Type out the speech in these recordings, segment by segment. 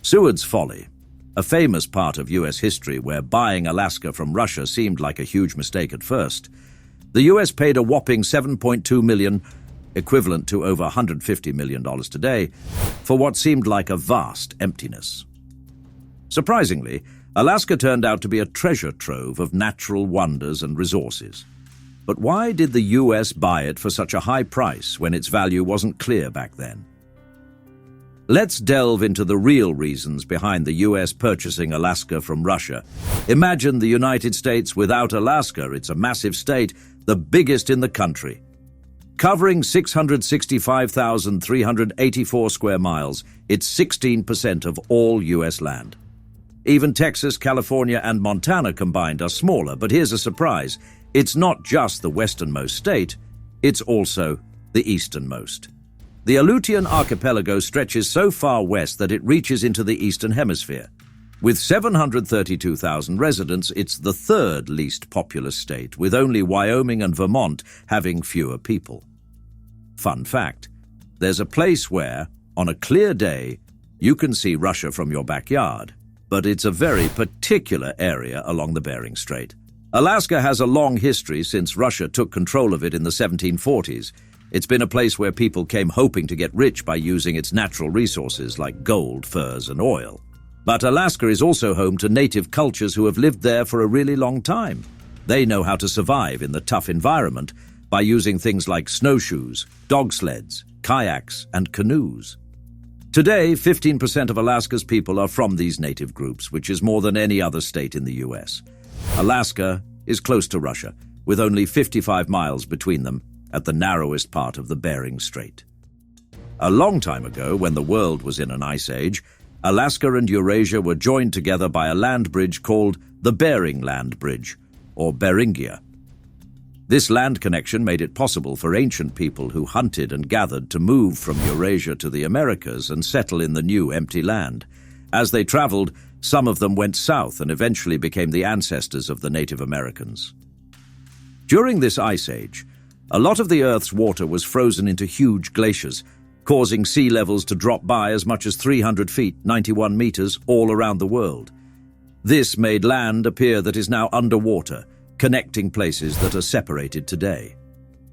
Seward's Folly, a famous part of US history where buying Alaska from Russia seemed like a huge mistake at first. The US paid a whopping $7.2 million, equivalent to over $150 million today, for what seemed like a vast emptiness. Surprisingly, Alaska turned out to be a treasure trove of natural wonders and resources. But why did the US buy it for such a high price when its value wasn't clear back then? Let's delve into the real reasons behind the US purchasing Alaska from Russia. Imagine the United States without Alaska. It's a massive state, the biggest in the country. Covering 665,384 square miles, it's 16% of all US land. Even Texas, California, and Montana combined are smaller, but here's a surprise. It's not just the westernmost state, it's also the easternmost. The Aleutian archipelago stretches so far west that it reaches into the eastern hemisphere. With 732,000 residents, it's the third least populous state, with only Wyoming and Vermont having fewer people. Fun fact, there's a place where, on a clear day, you can see Russia from your backyard, but it's a very particular area along the Bering Strait. Alaska has a long history since Russia took control of it in the 1740s. It's been a place where people came hoping to get rich by using its natural resources like gold, furs, and oil. But Alaska is also home to native cultures who have lived there for a really long time. They know how to survive in the tough environment by using things like snowshoes, dog sleds, kayaks, and canoes. Today, 15% of Alaska's people are from these native groups, which is more than any other state in the US. Alaska is close to Russia, with only 55 miles between them, at the narrowest part of the Bering Strait. A long time ago, when the world was in an ice age, Alaska and Eurasia were joined together by a land bridge called the Bering Land Bridge, or Beringia. This land connection made it possible for ancient people who hunted and gathered to move from Eurasia to the Americas and settle in the new empty land. As they traveled, some of them went south and eventually became the ancestors of the Native Americans. During this ice age, a lot of the Earth's water was frozen into huge glaciers, causing sea levels to drop by as much as 300 feet, 91 meters, all around the world. This made land appear that is now underwater, connecting places that are separated today.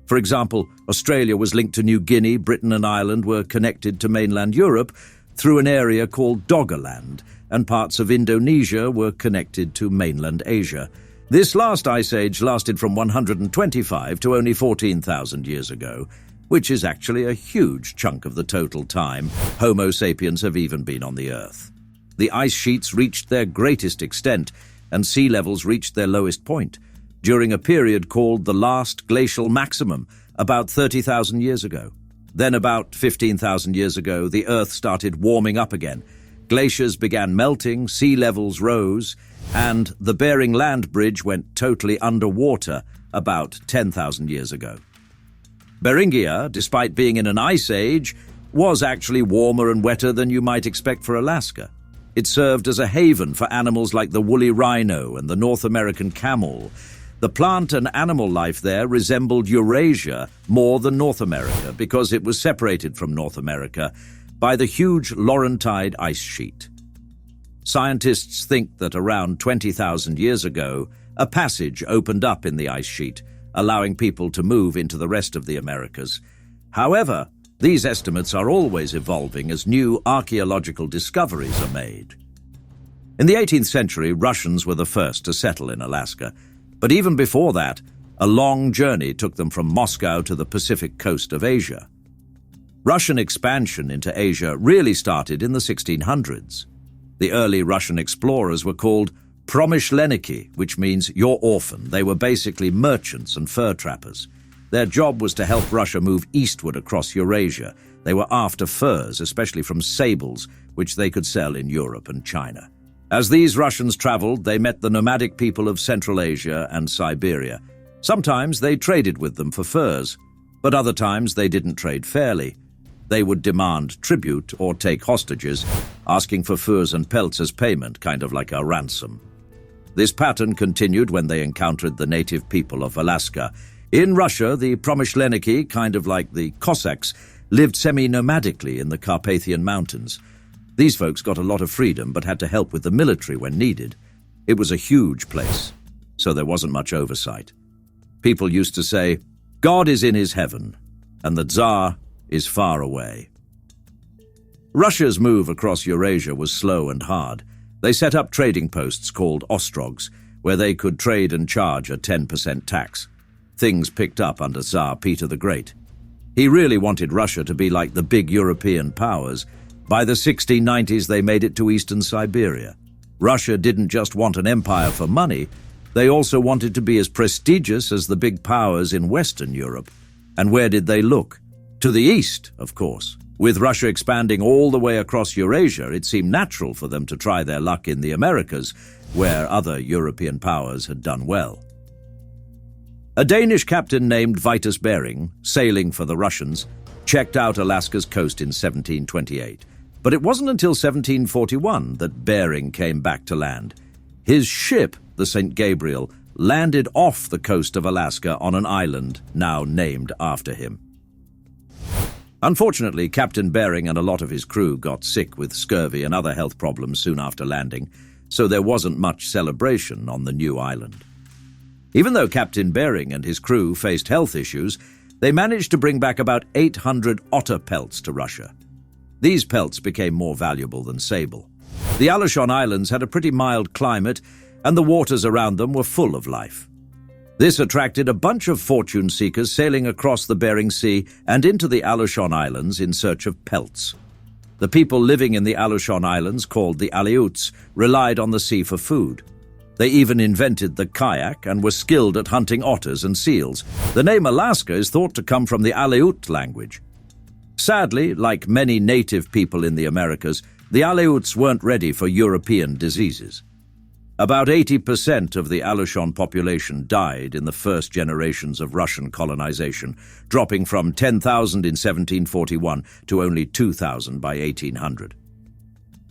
For example, Australia was linked to New Guinea, Britain and Ireland were connected to mainland Europe through an area called Doggerland, and parts of Indonesia were connected to mainland Asia. This last ice age lasted from 125 to only 14,000 years ago, which is actually a huge chunk of the total time Homo sapiens have even been on the Earth. The ice sheets reached their greatest extent, and sea levels reached their lowest point, during a period called the last glacial maximum, about 30,000 years ago. Then about 15,000 years ago, the Earth started warming up again. Glaciers began melting, sea levels rose, and the Bering Land Bridge went totally underwater about 10,000 years ago. Beringia, despite being in an ice age, was actually warmer and wetter than you might expect for Alaska. It served as a haven for animals like the woolly rhino and the North American camel. The plant and animal life there resembled Eurasia more than North America because it was separated from North America by the huge Laurentide ice sheet. Scientists think that around 20,000 years ago, a passage opened up in the ice sheet, allowing people to move into the rest of the Americas. However, these estimates are always evolving as new archaeological discoveries are made. In the 18th century, Russians were the first to settle in Alaska, but even before that, a long journey took them from Moscow to the Pacific coast of Asia. Russian expansion into Asia really started in the 1600s. The early Russian explorers were called promyshleniki, which means your orphan. They were basically merchants and fur trappers. Their job was to help Russia move eastward across Eurasia. They were after furs, especially from sables, which they could sell in Europe and China. As these Russians traveled, they met the nomadic people of Central Asia and Siberia. Sometimes they traded with them for furs, but other times they didn't trade fairly. They would demand tribute or take hostages, asking for furs and pelts as payment, kind of like a ransom. This pattern continued when they encountered the native people of Alaska. In Russia, the promyshleniki, kind of like the Cossacks, lived semi-nomadically in the Carpathian Mountains. These folks got a lot of freedom but had to help with the military when needed. It was a huge place, so there wasn't much oversight. People used to say, "God is in his heaven, and the Tsar is far away." Russia's move across Eurasia was slow and hard. They set up trading posts called ostrogs, where they could trade and charge a 10% tax. Things picked up under Tsar Peter the Great. He really wanted Russia to be like the big European powers. By the 1690s, they made it to eastern Siberia. Russia didn't just want an empire for money, they also wanted to be as prestigious as the big powers in Western Europe. And where did they look? To the east, of course. With Russia expanding all the way across Eurasia, it seemed natural for them to try their luck in the Americas, where other European powers had done well. A Danish captain named Vitus Bering, sailing for the Russians, checked out Alaska's coast in 1728. But it wasn't until 1741 that Bering came back to land. His ship, the St. Gabriel, landed off the coast of Alaska on an island now named after him. Unfortunately, Captain Bering and a lot of his crew got sick with scurvy and other health problems soon after landing, so there wasn't much celebration on the new island. Even though Captain Bering and his crew faced health issues, they managed to bring back about 800 otter pelts to Russia. These pelts became more valuable than sable. The Aleutian Islands had a pretty mild climate, and the waters around them were full of life. This attracted a bunch of fortune seekers sailing across the Bering Sea and into the Aleutian Islands in search of pelts. The people living in the Aleutian Islands, called the Aleuts, relied on the sea for food. They even invented the kayak and were skilled at hunting otters and seals. The name Alaska is thought to come from the Aleut language. Sadly, like many native people in the Americas, the Aleuts weren't ready for European diseases. About 80% of the Aleutian population died in the first generations of Russian colonization, dropping from 10,000 in 1741 to only 2,000 by 1800.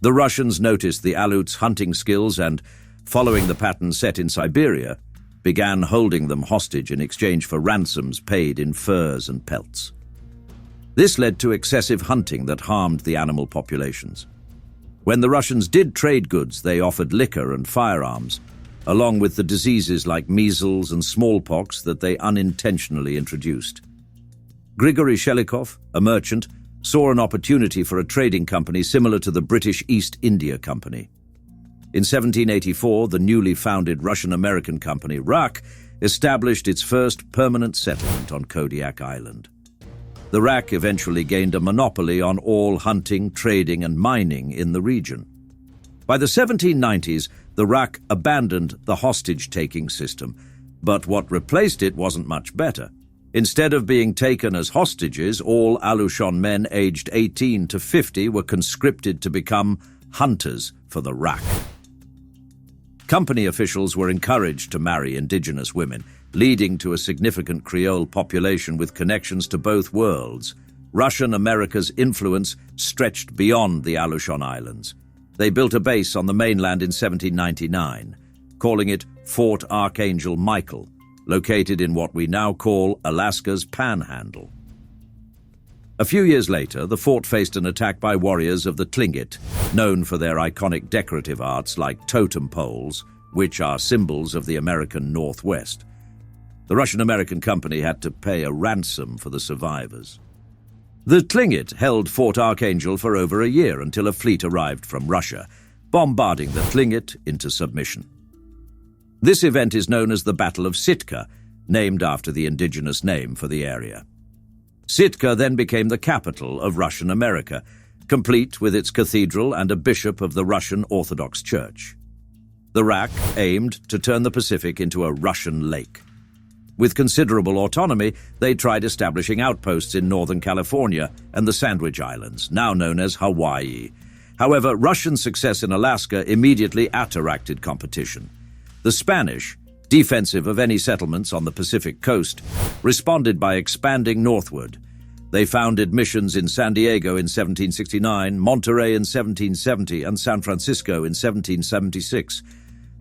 The Russians noticed the Aleuts' hunting skills and, following the pattern set in Siberia, began holding them hostage in exchange for ransoms paid in furs and pelts. This led to excessive hunting that harmed the animal populations. When the Russians did trade goods, they offered liquor and firearms, along with the diseases like measles and smallpox that they unintentionally introduced. Grigory Shelikov, a merchant, saw an opportunity for a trading company similar to the British East India Company. In 1784, the newly founded Russian-American company RAK established its first permanent settlement on Kodiak Island. The RAK eventually gained a monopoly on all hunting, trading, and mining in the region. By the 1790s, the RAK abandoned the hostage-taking system, but what replaced it wasn't much better. Instead of being taken as hostages, all Aleutian men aged 18 to 50 were conscripted to become hunters for the RAK. Company officials were encouraged to marry indigenous women, leading to a significant Creole population with connections to both worlds. Russian America's influence stretched beyond the Aleutian Islands. They built a base on the mainland in 1799, calling it Fort Archangel Michael, located in what we now call Alaska's Panhandle. A few years later, the fort faced an attack by warriors of the Tlingit, known for their iconic decorative arts like totem poles, which are symbols of the American Northwest. The Russian-American company had to pay a ransom for the survivors. The Tlingit held Fort Archangel for over a year until a fleet arrived from Russia, bombarding the Tlingit into submission. This event is known as the Battle of Sitka, named after the indigenous name for the area. Sitka then became the capital of Russian America, complete with its cathedral and a bishop of the Russian Orthodox Church. The RAK aimed to turn the Pacific into a Russian lake. With considerable autonomy, they tried establishing outposts in Northern California and the Sandwich Islands, now known as Hawaii. However, Russian success in Alaska immediately attracted competition. The Spanish, defensive of any settlements on the Pacific coast, responded by expanding northward. They founded missions in San Diego in 1769, Monterey in 1770, and San Francisco in 1776.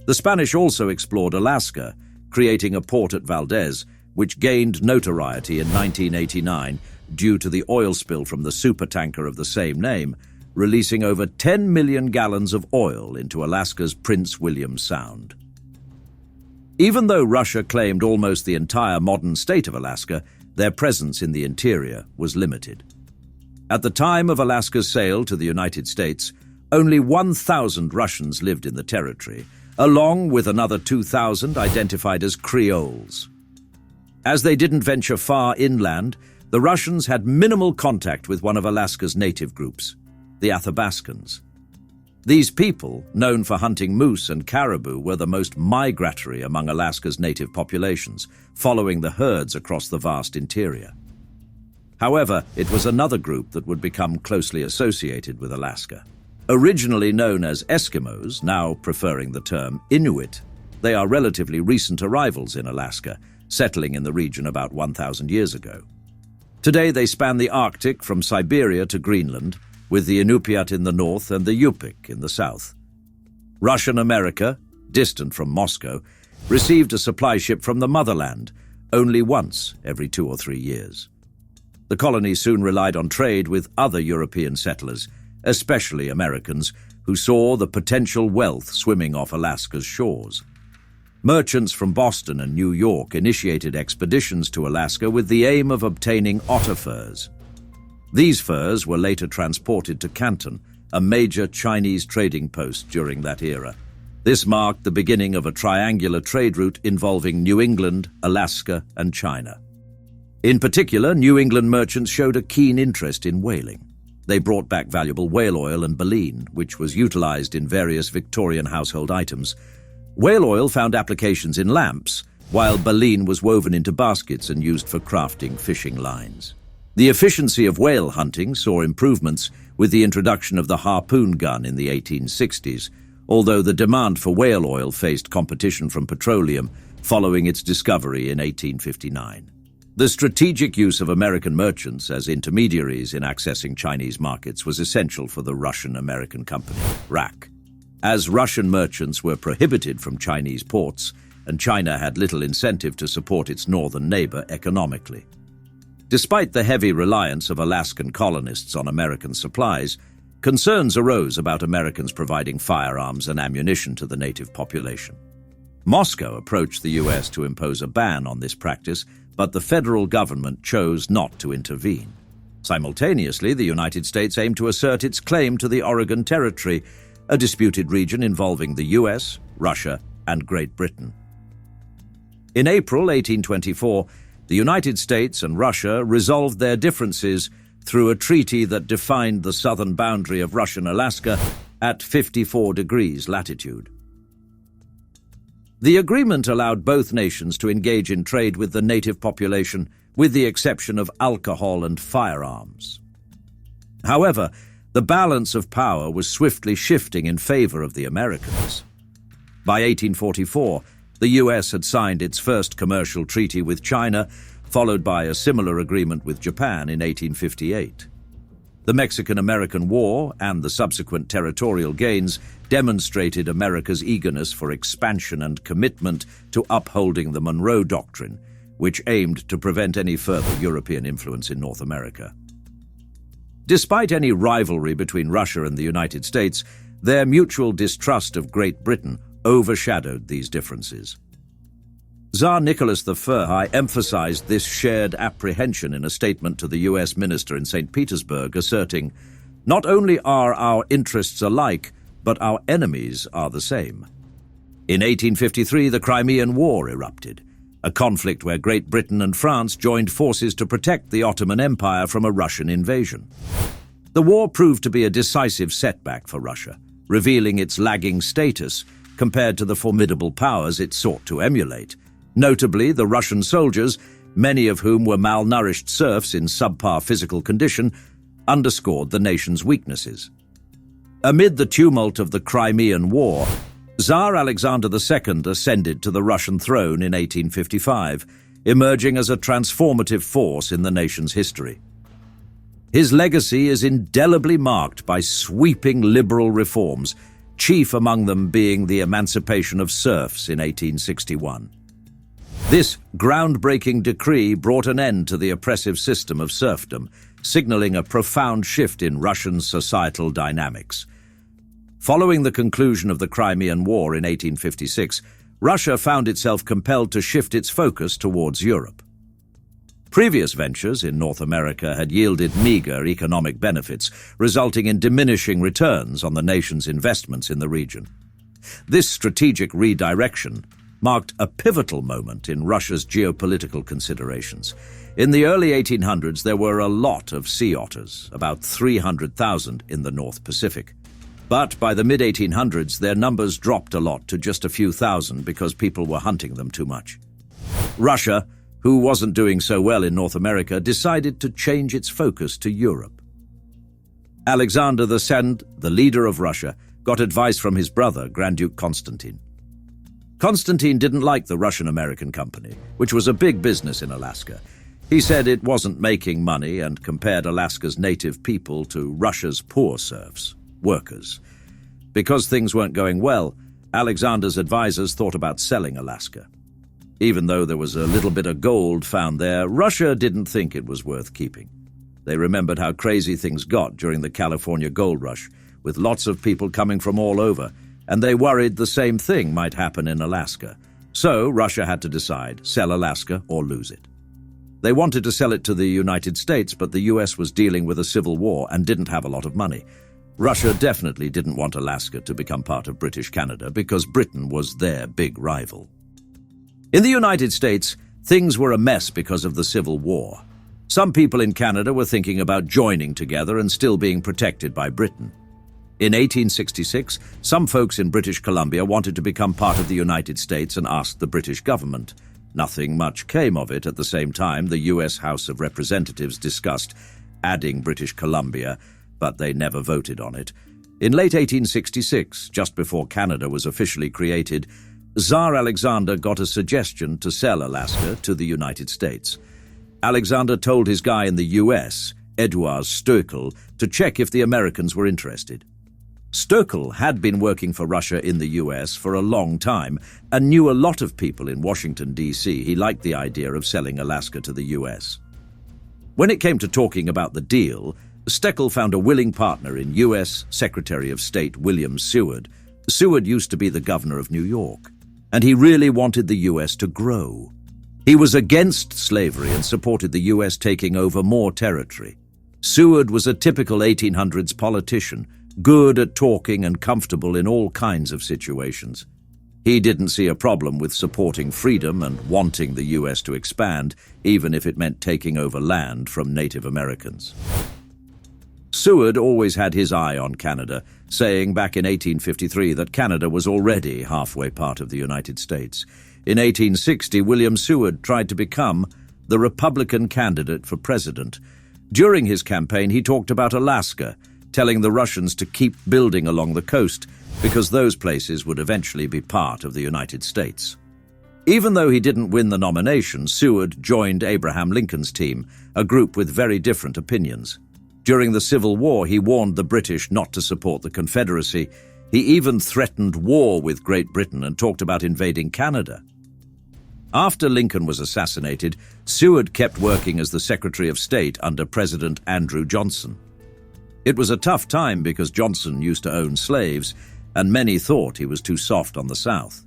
The Spanish also explored Alaska, creating a port at Valdez, which gained notoriety in 1989 due to the oil spill from the supertanker of the same name, releasing over 10 million gallons of oil into Alaska's Prince William Sound. Even though Russia claimed almost the entire modern state of Alaska, their presence in the interior was limited. At the time of Alaska's sale to the United States, only 1,000 Russians lived in the territory, along with another 2,000 identified as Creoles. As they didn't venture far inland, the Russians had minimal contact with one of Alaska's native groups, the Athabascans. These people, known for hunting moose and caribou, were the most migratory among Alaska's native populations, following the herds across the vast interior. However, it was another group that would become closely associated with Alaska. Originally known as Eskimos, now preferring the term Inuit, they are relatively recent arrivals in Alaska, settling in the region about 1,000 years ago. Today they span the Arctic from Siberia to Greenland, with the Inupiat in the north and the Yupik in the south. Russian America, distant from Moscow, received a supply ship from the motherland only once every 2 or 3 years. The colony soon relied on trade with other European settlers, especially Americans, who saw the potential wealth swimming off Alaska's shores. Merchants from Boston and New York initiated expeditions to Alaska with the aim of obtaining otter furs. These furs were later transported to Canton, a major Chinese trading post during that era. This marked the beginning of a triangular trade route involving New England, Alaska, and China. In particular, New England merchants showed a keen interest in whaling. They brought back valuable whale oil and baleen, which was utilized in various Victorian household items. Whale oil found applications in lamps, while baleen was woven into baskets and used for crafting fishing lines. The efficiency of whale hunting saw improvements with the introduction of the harpoon gun in the 1860s, although the demand for whale oil faced competition from petroleum following its discovery in 1859. The strategic use of American merchants as intermediaries in accessing Chinese markets was essential for the Russian-American company, RAC. As Russian merchants were prohibited from Chinese ports, and China had little incentive to support its northern neighbor economically. Despite the heavy reliance of Alaskan colonists on American supplies, concerns arose about Americans providing firearms and ammunition to the native population. Moscow approached the U.S. to impose a ban on this practice, but the federal government chose not to intervene. Simultaneously, the United States aimed to assert its claim to the Oregon Territory, a disputed region involving the U.S., Russia, and Great Britain. In April 1824, the United States and Russia resolved their differences through a treaty that defined the southern boundary of Russian Alaska at 54 degrees latitude. The agreement allowed both nations to engage in trade with the native population, with the exception of alcohol and firearms. However, the balance of power was swiftly shifting in favor of the Americans. By 1844, the U.S. had signed its first commercial treaty with China, followed by a similar agreement with Japan in 1858. The Mexican-American War and the subsequent territorial gains demonstrated America's eagerness for expansion and commitment to upholding the Monroe Doctrine, which aimed to prevent any further European influence in North America. Despite any rivalry between Russia and the United States, their mutual distrust of Great Britain overshadowed these differences. Tsar Nicholas I emphasized this shared apprehension in a statement to the U.S. minister in St. Petersburg, asserting, "Not only are our interests alike, but our enemies are the same." In 1853, the Crimean War erupted, a conflict where Great Britain and France joined forces to protect the Ottoman Empire from a Russian invasion. The war proved to be a decisive setback for Russia, revealing its lagging status compared to the formidable powers it sought to emulate. Notably, the Russian soldiers, many of whom were malnourished serfs in subpar physical condition, underscored the nation's weaknesses. Amid the tumult of the Crimean War, Tsar Alexander II ascended to the Russian throne in 1855, emerging as a transformative force in the nation's history. His legacy is indelibly marked by sweeping liberal reforms, chief among them being the emancipation of serfs in 1861. This groundbreaking decree brought an end to the oppressive system of serfdom, signaling a profound shift in Russian societal dynamics. Following the conclusion of the Crimean War in 1856, Russia found itself compelled to shift its focus towards Europe. Previous ventures in North America had yielded meager economic benefits, resulting in diminishing returns on the nation's investments in the region. This strategic redirection marked a pivotal moment in Russia's geopolitical considerations. In the early 1800s, there were a lot of sea otters, about 300,000 in the North Pacific. But by the mid-1800s, their numbers dropped a lot to just a few thousand because people were hunting them too much. Russia, who wasn't doing so well in North America, decided to change its focus to Europe. Alexander II, the leader of Russia, got advice from his brother, Grand Duke Constantine. Constantine didn't like the Russian-American company, which was a big business in Alaska. He said it wasn't making money and compared Alaska's native people to Russia's poor serfs, workers. Because things weren't going well, Alexander's advisors thought about selling Alaska. Even though there was a little bit of gold found there, Russia didn't think it was worth keeping. They remembered how crazy things got during the California gold rush, with lots of people coming from all over, and they worried the same thing might happen in Alaska. So Russia had to decide, sell Alaska or lose it. They wanted to sell it to the United States, but the US was dealing with a civil war and didn't have a lot of money. Russia definitely didn't want Alaska to become part of British Canada because Britain was their big rival. In the United States, things were a mess because of the Civil War. Some people in Canada were thinking about joining together and still being protected by Britain. In 1866, some folks in British Columbia wanted to become part of the United States and asked the British government. Nothing much came of it. At the same time, the US House of Representatives discussed adding British Columbia, but they never voted on it. In late 1866, just before Canada was officially created, Tsar Alexander got a suggestion to sell Alaska to the United States. Alexander told his guy in the US, Eduard Stoeckel, to check if the Americans were interested. Stoeckel had been working for Russia in the US for a long time and knew a lot of people in Washington, D.C. He liked the idea of selling Alaska to the US. When it came to talking about the deal, Stoeckel found a willing partner in US Secretary of State William Seward. Seward used to be the governor of New York, and he really wanted the US to grow. He was against slavery and supported the US taking over more territory. Seward was a typical 1800s politician, good at talking and comfortable in all kinds of situations. He didn't see a problem with supporting freedom and wanting the US to expand, even if it meant taking over land from Native Americans. Seward always had his eye on Canada, saying back in 1853 that Canada was already halfway part of the United States. In 1860, William Seward tried to become the Republican candidate for president. During his campaign, he talked about Alaska, telling the Russians to keep building along the coast because those places would eventually be part of the United States. Even though he didn't win the nomination, Seward joined Abraham Lincoln's team, a group with very different opinions. During the Civil War, he warned the British not to support the Confederacy. He even threatened war with Great Britain and talked about invading Canada. After Lincoln was assassinated, Seward kept working as the Secretary of State under President Andrew Johnson. It was a tough time because Johnson used to own slaves, and many thought he was too soft on the South.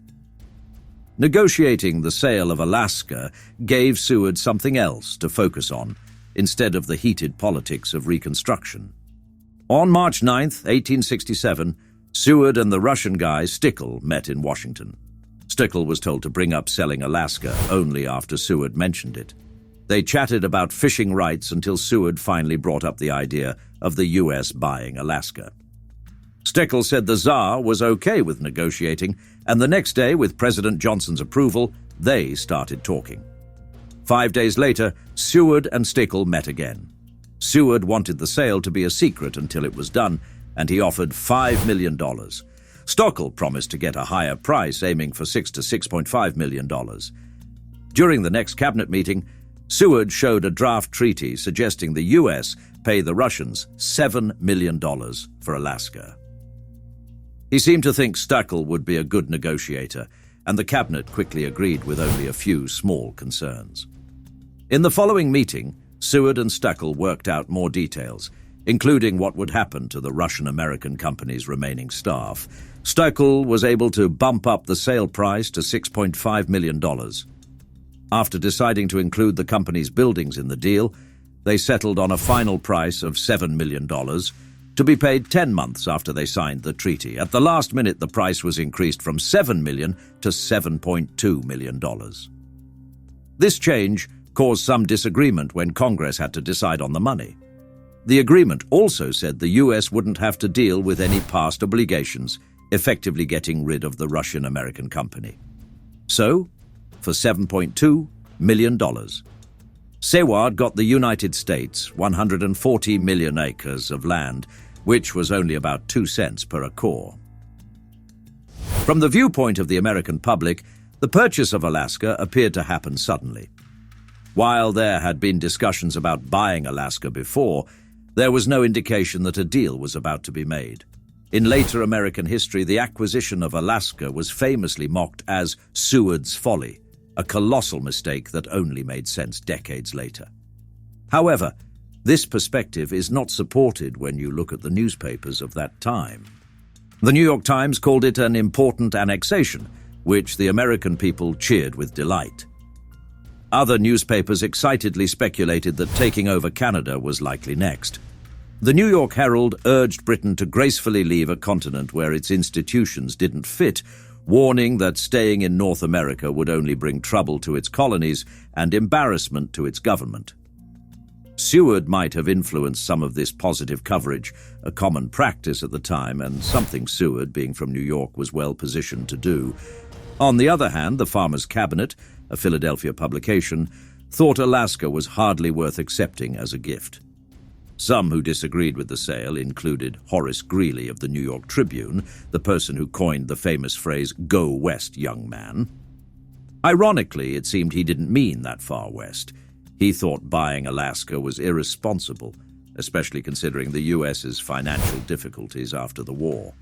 Negotiating the sale of Alaska gave Seward something else to focus on, instead of the heated politics of Reconstruction. On March 9, 1867, Seward and the Russian guy Stoeckel met in Washington. Stoeckel was told to bring up selling Alaska only after Seward mentioned it. They chatted about fishing rights until Seward finally brought up the idea of the US buying Alaska. Stoeckel said the Tsar was okay with negotiating, and the next day, with President Johnson's approval, they started talking. 5 days later, Seward and Stoeckel met again. Seward wanted the sale to be a secret until it was done, and he offered $5 million. Stoeckel promised to get a higher price, aiming for $6 to $6.5 million. During the next cabinet meeting, Seward showed a draft treaty suggesting the US pay the Russians $7 million for Alaska. He seemed to think Stoeckel would be a good negotiator, and the cabinet quickly agreed with only a few small concerns. In the following meeting, Seward and Stuckel worked out more details, including what would happen to the Russian-American company's remaining staff. Stuckel was able to bump up the sale price to $6.5 million. After deciding to include the company's buildings in the deal, they settled on a final price of $7 million, to be paid 10 months after they signed the treaty. At the last minute, the price was increased from $7 million to $7.2 million. This change caused some disagreement when Congress had to decide on the money. The agreement also said the US wouldn't have to deal with any past obligations, effectively getting rid of the Russian-American company. So, for $7.2 million, Seward got the United States 140 million acres of land, which was only about 2 cents per acre. From the viewpoint of the American public, the purchase of Alaska appeared to happen suddenly. While there had been discussions about buying Alaska before, there was no indication that a deal was about to be made. In later American history, the acquisition of Alaska was famously mocked as Seward's Folly, a colossal mistake that only made sense decades later. However, this perspective is not supported when you look at the newspapers of that time. The New York Times called it an important annexation, which the American people cheered with delight. Other newspapers excitedly speculated that taking over Canada was likely next. The New York Herald urged Britain to gracefully leave a continent where its institutions didn't fit, warning that staying in North America would only bring trouble to its colonies and embarrassment to its government. Seward might have influenced some of this positive coverage, a common practice at the time and something Seward, being from New York, was well positioned to do. On the other hand, the Farmers' Cabinet, a Philadelphia publication, thought Alaska was hardly worth accepting as a gift. Some who disagreed with the sale included Horace Greeley of the New York Tribune, the person who coined the famous phrase, "Go west, young man." Ironically, it seemed he didn't mean that far west. He thought buying Alaska was irresponsible, especially considering the US's financial difficulties after the war.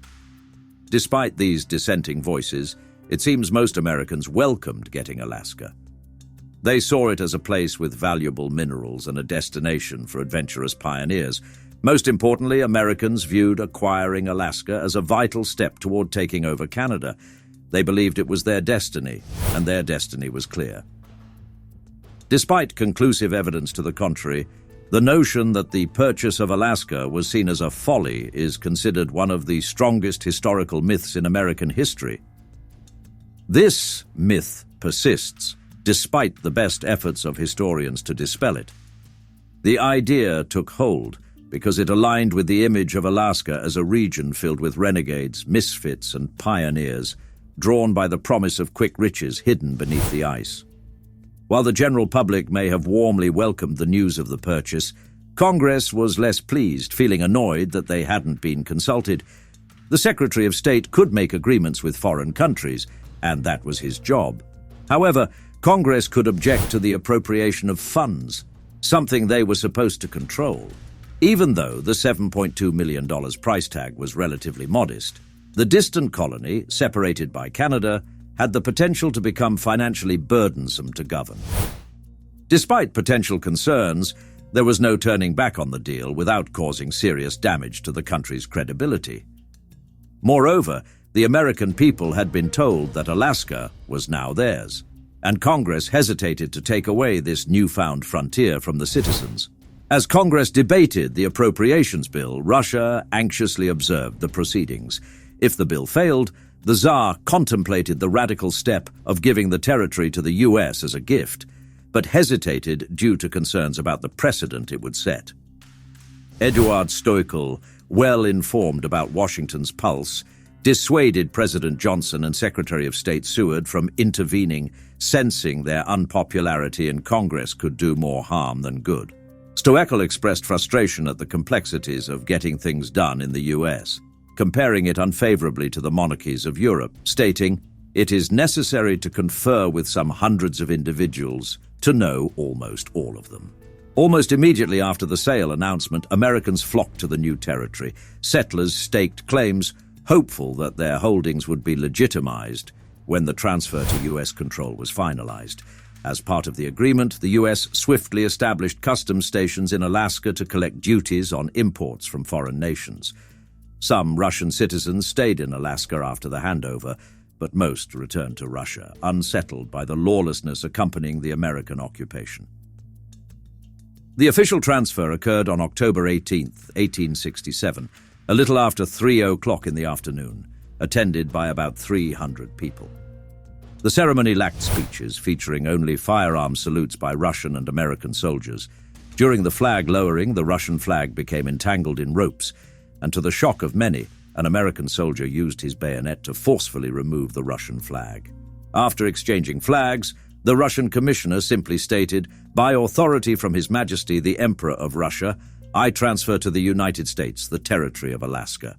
Despite these dissenting voices, it seems most Americans welcomed getting Alaska. They saw it as a place with valuable minerals and a destination for adventurous pioneers. Most importantly, Americans viewed acquiring Alaska as a vital step toward taking over Canada. They believed it was their destiny, and their destiny was clear. Despite conclusive evidence to the contrary, the notion that the purchase of Alaska was seen as a folly is considered one of the strongest historical myths in American history. This myth persists, despite the best efforts of historians to dispel it. The idea took hold because it aligned with the image of Alaska as a region filled with renegades, misfits, and pioneers, drawn by the promise of quick riches hidden beneath the ice. While the general public may have warmly welcomed the news of the purchase, Congress was less pleased, feeling annoyed that they hadn't been consulted. The Secretary of State could make agreements with foreign countries, and that was his job. However, Congress could object to the appropriation of funds, something they were supposed to control. Even though the $7.2 million price tag was relatively modest, the distant colony, separated by Canada, had the potential to become financially burdensome to govern. Despite potential concerns, there was no turning back on the deal without causing serious damage to the country's credibility. Moreover, the American people had been told that Alaska was now theirs, and Congress hesitated to take away this newfound frontier from the citizens. As Congress debated the appropriations bill, Russia anxiously observed the proceedings. If the bill failed, the Tsar contemplated the radical step of giving the territory to the US as a gift, but hesitated due to concerns about the precedent it would set. Eduard Stoichel, well informed about Washington's pulse, dissuaded President Johnson and Secretary of State Seward from intervening, sensing their unpopularity in Congress could do more harm than good. Stoichel expressed frustration at the complexities of getting things done in the US, comparing it unfavorably to the monarchies of Europe, stating, "It is necessary to confer with some hundreds of individuals to know almost all of them." Almost immediately after the sale announcement, Americans flocked to the new territory. Settlers staked claims, hopeful that their holdings would be legitimized when the transfer to US control was finalized. As part of the agreement, the US swiftly established customs stations in Alaska to collect duties on imports from foreign nations. Some Russian citizens stayed in Alaska after the handover, but most returned to Russia, unsettled by the lawlessness accompanying the American occupation. The official transfer occurred on October 18, 1867, a little after 3:00 in the afternoon, attended by about 300 people. The ceremony lacked speeches, featuring only firearm salutes by Russian and American soldiers. During the flag lowering, the Russian flag became entangled in ropes, and to the shock of many, an American soldier used his bayonet to forcefully remove the Russian flag. After exchanging flags, the Russian commissioner simply stated, "By authority from His Majesty the Emperor of Russia, I transfer to the United States the territory of Alaska."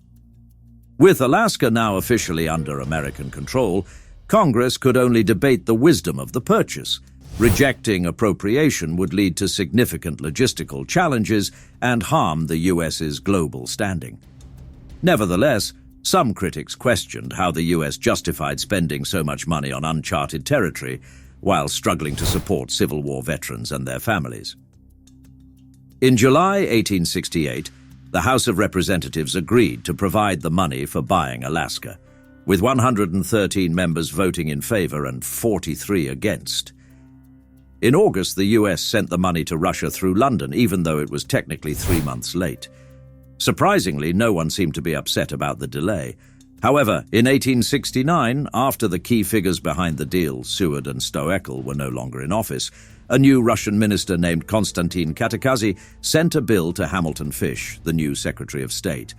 With Alaska now officially under American control, Congress could only debate the wisdom of the purchase. Rejecting appropriation would lead to significant logistical challenges and harm the US's global standing. Nevertheless, some critics questioned how the US justified spending so much money on uncharted territory while struggling to support Civil War veterans and their families. In July 1868, the House of Representatives agreed to provide the money for buying Alaska, with 113 members voting in favor and 43 against. In August, the US sent the money to Russia through London, even though it was technically 3 months late. Surprisingly, no one seemed to be upset about the delay. However, in 1869, after the key figures behind the deal, Seward and Stoeckel, were no longer in office, a new Russian minister named Konstantin Katakazi sent a bill to Hamilton Fish, the new Secretary of State.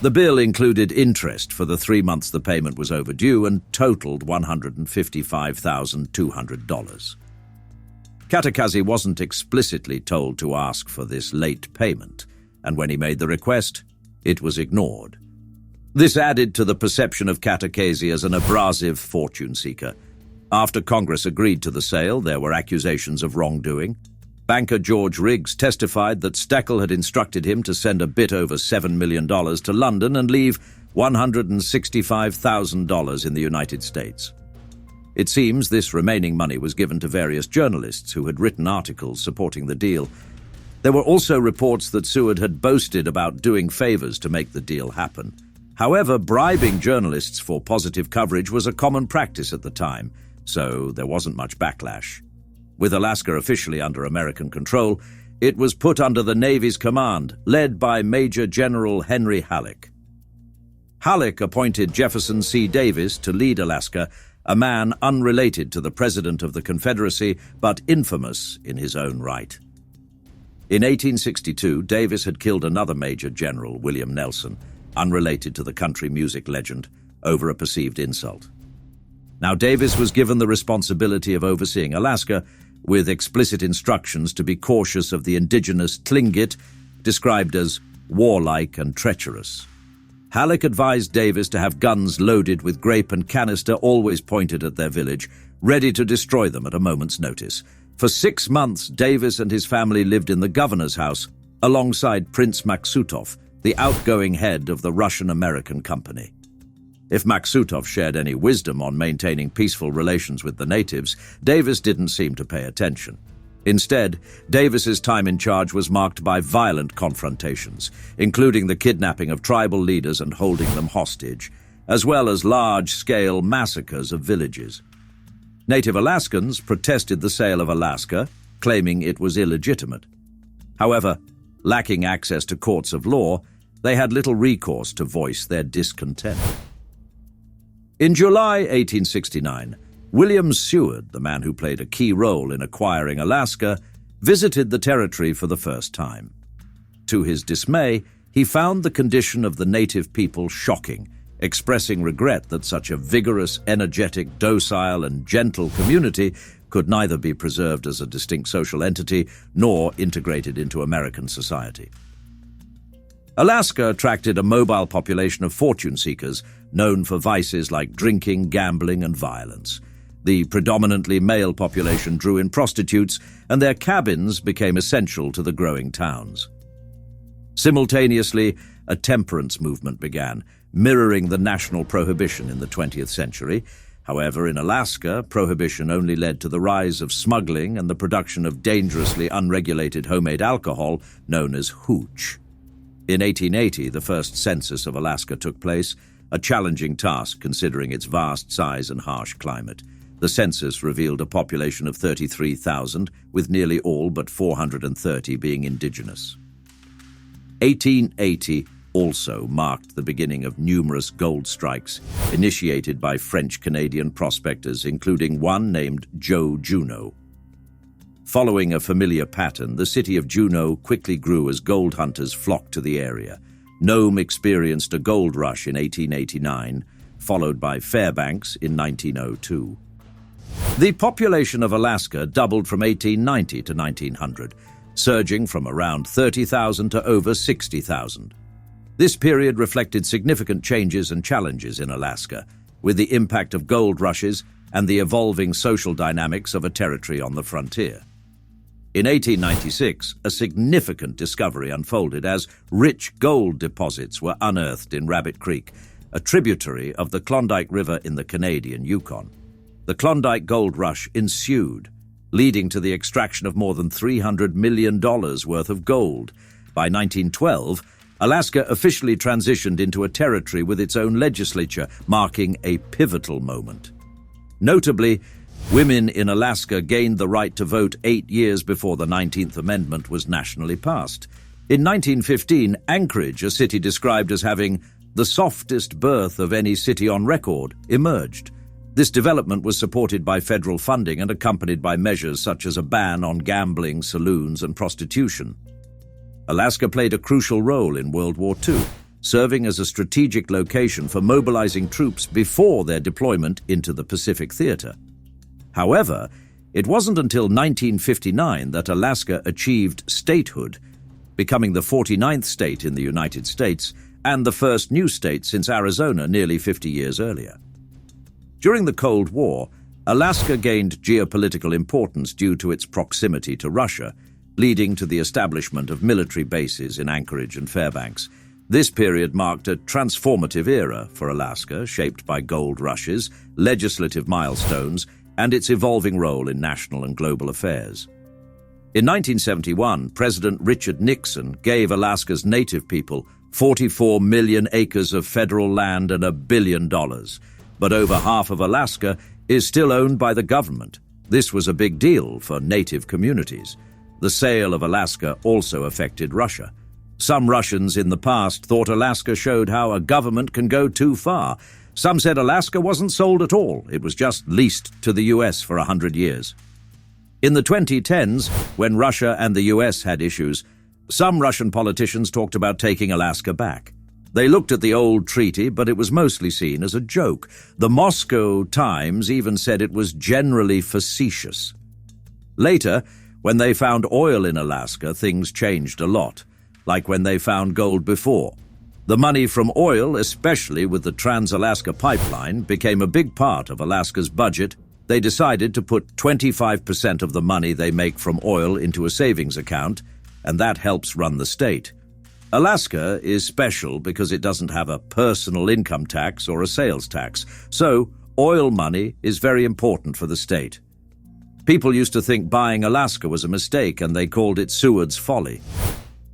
The bill included interest for the 3 months the payment was overdue and totaled $155,200. Katakazi wasn't explicitly told to ask for this late payment, and when he made the request, it was ignored. This added to the perception of Katakazi as an abrasive fortune seeker. After Congress agreed to the sale, there were accusations of wrongdoing. Banker George Riggs testified that Steckel had instructed him to send a bit over $7 million to London and leave $165,000 in the United States. It seems this remaining money was given to various journalists who had written articles supporting the deal. There were also reports that Seward had boasted about doing favors to make the deal happen. However, bribing journalists for positive coverage was a common practice at the time, so there wasn't much backlash. With Alaska officially under American control, it was put under the Navy's command, led by Major General Henry Halleck. Halleck appointed Jefferson C. Davis to lead Alaska, a man unrelated to the President of the Confederacy, but infamous in his own right. In 1862, Davis had killed another Major General, William Nelson, unrelated to the country music legend, over a perceived insult. Now Davis was given the responsibility of overseeing Alaska, with explicit instructions to be cautious of the indigenous Tlingit, described as warlike and treacherous. Halleck advised Davis to have guns loaded with grape and canister always pointed at their village, ready to destroy them at a moment's notice. For 6 months, Davis and his family lived in the governor's house, alongside Prince Maksutov, the outgoing head of the Russian-American Company. If Maksutov shared any wisdom on maintaining peaceful relations with the natives, Davis didn't seem to pay attention. Instead, Davis's time in charge was marked by violent confrontations, including the kidnapping of tribal leaders and holding them hostage, as well as large-scale massacres of villages. Native Alaskans protested the sale of Alaska, claiming it was illegitimate. However, lacking access to courts of law, they had little recourse to voice their discontent. In July 1869, William Seward, the man who played a key role in acquiring Alaska, visited the territory for the first time. To his dismay, he found the condition of the native people shocking, expressing regret that such a vigorous, energetic, docile, and gentle community could neither be preserved as a distinct social entity nor integrated into American society. Alaska attracted a mobile population of fortune seekers known for vices like drinking, gambling, and violence. The predominantly male population drew in prostitutes, and their cabins became essential to the growing towns. Simultaneously, a temperance movement began, mirroring the national prohibition in the 20th century. However, in Alaska, prohibition only led to the rise of smuggling and the production of dangerously unregulated homemade alcohol known as hooch. In 1880, the first census of Alaska took place, a challenging task considering its vast size and harsh climate. The census revealed a population of 33,000, with nearly all but 430 being indigenous. 1880 also marked the beginning of numerous gold strikes initiated by French-Canadian prospectors, including one named Joe Juneau. Following a familiar pattern, the city of Juneau quickly grew as gold hunters flocked to the area. Nome experienced a gold rush in 1889, followed by Fairbanks in 1902. The population of Alaska doubled from 1890 to 1900, surging from around 30,000 to over 60,000. This period reflected significant changes and challenges in Alaska, with the impact of gold rushes and the evolving social dynamics of a territory on the frontier. In 1896, a significant discovery unfolded as rich gold deposits were unearthed in Rabbit Creek, a tributary of the Klondike River in the Canadian Yukon. The Klondike Gold Rush ensued, leading to the extraction of more than $300 million worth of gold. By 1912, Alaska officially transitioned into a territory with its own legislature, marking a pivotal moment. Notably, women in Alaska gained the right to vote 8 years before the 19th Amendment was nationally passed. In 1915, Anchorage, a city described as having the softest birth of any city on record, emerged. This development was supported by federal funding and accompanied by measures such as a ban on gambling, saloons, and prostitution. Alaska played a crucial role in World War II, serving as a strategic location for mobilizing troops before their deployment into the Pacific Theater. However, it wasn't until 1959 that Alaska achieved statehood, becoming the 49th state in the United States and the first new state since Arizona nearly 50 years earlier. During the Cold War, Alaska gained geopolitical importance due to its proximity to Russia, leading to the establishment of military bases in Anchorage and Fairbanks. This period marked a transformative era for Alaska, shaped by gold rushes, legislative milestones, and its evolving role in national and global affairs. In 1971, President Richard Nixon gave Alaska's native people 44 million acres of federal land and $1 billion. But over half of Alaska is still owned by the government. This was a big deal for native communities. The sale of Alaska also affected Russia. Some Russians in the past thought Alaska showed how a government can go too far. Some said Alaska wasn't sold at all. It was just leased to the US for 100 years. In the 2010s, when Russia and the US had issues, some Russian politicians talked about taking Alaska back. They looked at the old treaty, but it was mostly seen as a joke. The Moscow Times even said it was generally facetious. Later, when they found oil in Alaska, things changed a lot, like when they found gold before. The money from oil, especially with the Trans-Alaska Pipeline, became a big part of Alaska's budget. They decided to put 25% of the money they make from oil into a savings account, and that helps run the state. Alaska is special because it doesn't have a personal income tax or a sales tax, so oil money is very important for the state. People used to think buying Alaska was a mistake, and they called it Seward's Folly.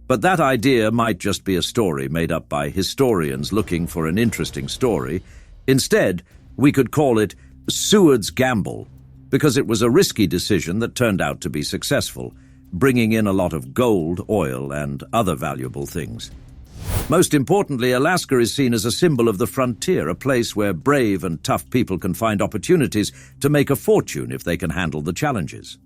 But that idea might just be a story made up by historians looking for an interesting story. Instead, we could call it Seward's Gamble, because it was a risky decision that turned out to be successful, bringing in a lot of gold, oil, and other valuable things. Most importantly, Alaska is seen as a symbol of the frontier, a place where brave and tough people can find opportunities to make a fortune if they can handle the challenges.